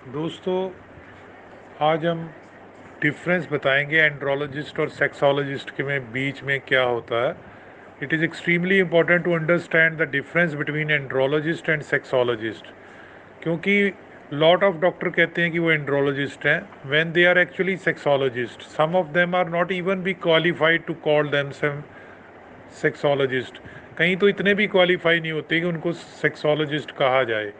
दोस्तों, आज हम डिफरेंस बताएंगे एंड्रोलॉजिस्ट और सेक्सोलॉजिस्ट के में बीच में क्या होता है। It is extremely important to understand the difference between andrologist and sexologist, क्योंकि लॉट ऑफ डॉक्टर कहते हैं कि वो एंड्रोलॉजिस्ट हैं when they are actually sexologist. Some of them are not even be qualified to call them sexologist. कहीं तो इतने भी क्वालिफाई नहीं होते कि उनको सेक्सोलॉजिस्ट कहा जाए।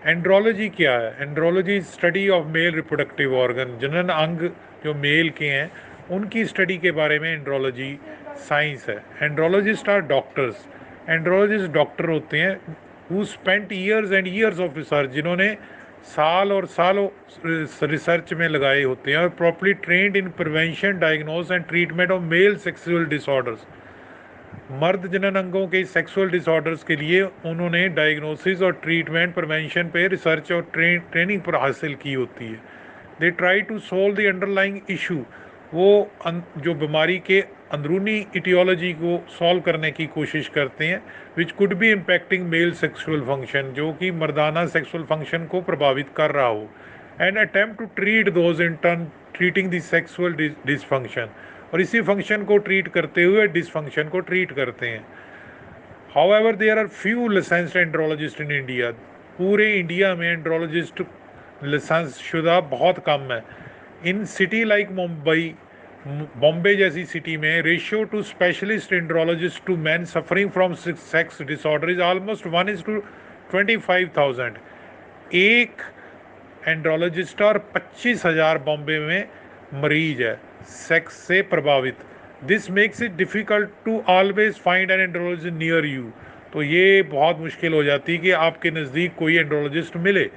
एंड्रोलॉजी क्या है? Andrology study of male reproductive organ, जनन अंग जो मेल के हैं उनकी स्टडी के बारे में एंड्रोलॉजी साइंस है। Andrologist are doctors. Andrologist doctor होते हैं who spent years and years of research, जिन्होंने साल और सालों रिसर्च में लगाए होते हैं और properly trend in prevention, diagnose and treatment of male sexual disorders. मर्द जनन अंगों के सेक्सुअल डिसऑर्डर्स के लिए उन्होंने डायग्नोसिस और ट्रीटमेंट, प्रिवेंशन पे रिसर्च और ट्रेनिंग पर हासिल की होती है। They try to solve the underlying issue. वो जो बीमारी के अंदरूनी इटियोलॉजी को सॉल्व करने की कोशिश करते हैं, which could be impacting male sexual function, जो कि मर्दाना सेक्सुअल फंक्शन को प्रभावित कर रहा हो, and attempt to treat those in turn treating the sexual dysfunction, और इसी फंक्शन को ट्रीट करते हुए डिसफंक्शन को ट्रीट करते हैं। However there are few licensed andrologist in India. पूरे इंडिया में एंड्रोलॉजिस्ट लाइसेंस शुदा बहुत कम है। In city like Mumbai, Bombay जैसी सिटी में ratio to specialist andrologist to man suffering from sex disorder is almost 1:25,000। एक एंड्रोलॉजिस्ट और 25,000 बॉम्बे में मरीज है सेक्स से प्रभावित। This makes it difficult to always find an andrologist near you. तो ये बहुत मुश्किल हो जाती है कि आपके नज़दीक कोई एंड्रोलॉजिस्ट मिले।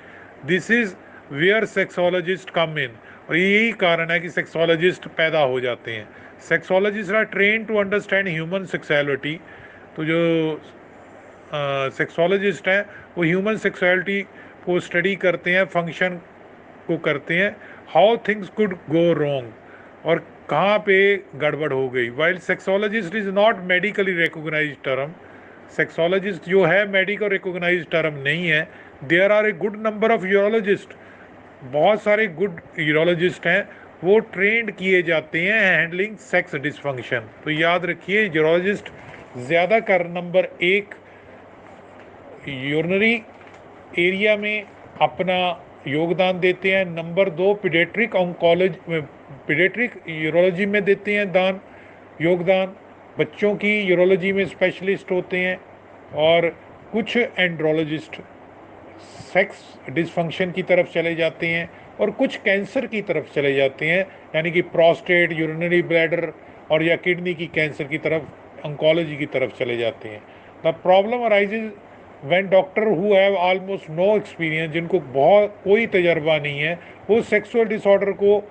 दिस इज़ वेयर सेक्सोलॉजिस्ट कम इन, और यही कारण है कि सेक्सोलॉजिस्ट पैदा हो जाते हैं। Sexologist are train to understand human sexuality. तो जो सेक्सोलॉजिस्ट हैं वो ह्यूमन सेक्सुअलिटी को स्टडी करते हैं, फंक्शन को करते हैं, how things could go wrong, और कहाँ पे गड़बड़ हो गई। While sexologist is not medically recognise term. Sexologist जो है मेडिकल रिकोगनाइज टर्म नहीं है। There are a good number of urologist. बहुत सारे गुड यूरोलॉजिस्ट हैं, वो ट्रेंड किए जाते हैं हैंडलिंग सेक्स डिसफंक्शन। तो याद रखिए, यूरोलॉजिस्ट ज़्यादा कर नंबर एक यूरिनरी एरिया में अपना योगदान देते हैं, नंबर दो पीडियाट्रिक ऑन्कोलॉजी, पीडियाट्रिक यूरोलॉजी में देते हैं योगदान। बच्चों की यूरोलॉजी में स्पेशलिस्ट होते हैं। और कुछ एंड्रोलॉजिस्ट सेक्स डिसफंक्शन की तरफ चले जाते हैं और कुछ कैंसर की तरफ चले जाते हैं, यानी कि प्रोस्टेट, यूरिनरी ब्लैडर और या किडनी की कैंसर की तरफ, ऑन्कोलॉजी की तरफ चले जाते हैं। The problem arises when doctor who have almost no experience, जिनको बहुत कोई तजर्बा नहीं है, वो सेक्सुअल डिसऑर्डर को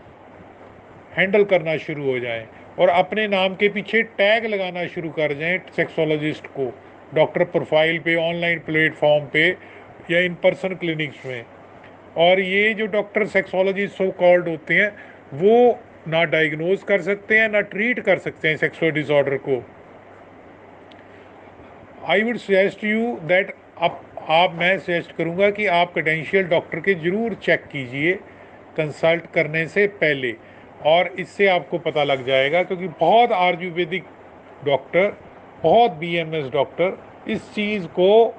हैंडल करना शुरू हो जाएं और अपने नाम के पीछे टैग लगाना शुरू कर जाएं सेक्सोलॉजिस्ट को, डॉक्टर प्रोफाइल पे, ऑनलाइन प्लेटफॉर्म पे या इन पर्सन क्लिनिक्स में। और ये जो डॉक्टर सेक्सोलॉजिस्ट सो कॉल्ड होते हैं, वो ना डायग्नोज कर सकते हैं ना ट्रीट कर सकते हैं सेक्सुअल डिसऑर्डर को। I would suggest you that मैं सजेस्ट करूँगा कि आप क्रेडेंशियल डॉक्टर के ज़रूर चेक कीजिए कंसल्ट करने से पहले, और इससे आपको पता लग जाएगा, क्योंकि बहुत आयुर्वेदिक डॉक्टर, बहुत बीएमएस डॉक्टर इस चीज़ को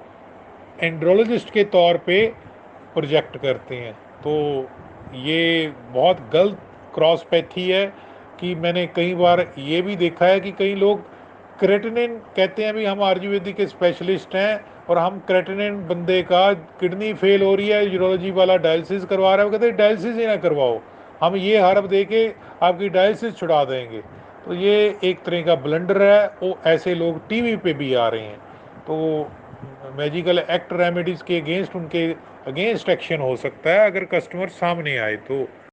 एंड्रोलॉजिस्ट के तौर पे प्रोजेक्ट करते हैं। तो ये बहुत गलत क्रॉस पैथी है कि मैंने कई बार ये भी देखा है कि कई लोग क्रेटिनिन कहते हैं भी हम आयुर्वेदिक के स्पेशलिस्ट हैं और हम क्रेटिनिन बंदे का किडनी फेल हो रही है, यूरोलॉजी वाला डायलिसिस करवा रहा है, वो कहते हैं डायलिसिस ही ना करवाओ, हम ये हर्ब दे के आपकी डायलिसिस छुड़ा देंगे। तो ये एक तरह का ब्लंडर है। वो ऐसे लोग टीवी पे भी आ रहे हैं। तो मैजिकल एक्ट रेमेडीज़ के अगेंस्ट, उनके अगेंस्ट एक्शन हो सकता है अगर कस्टमर सामने आए तो।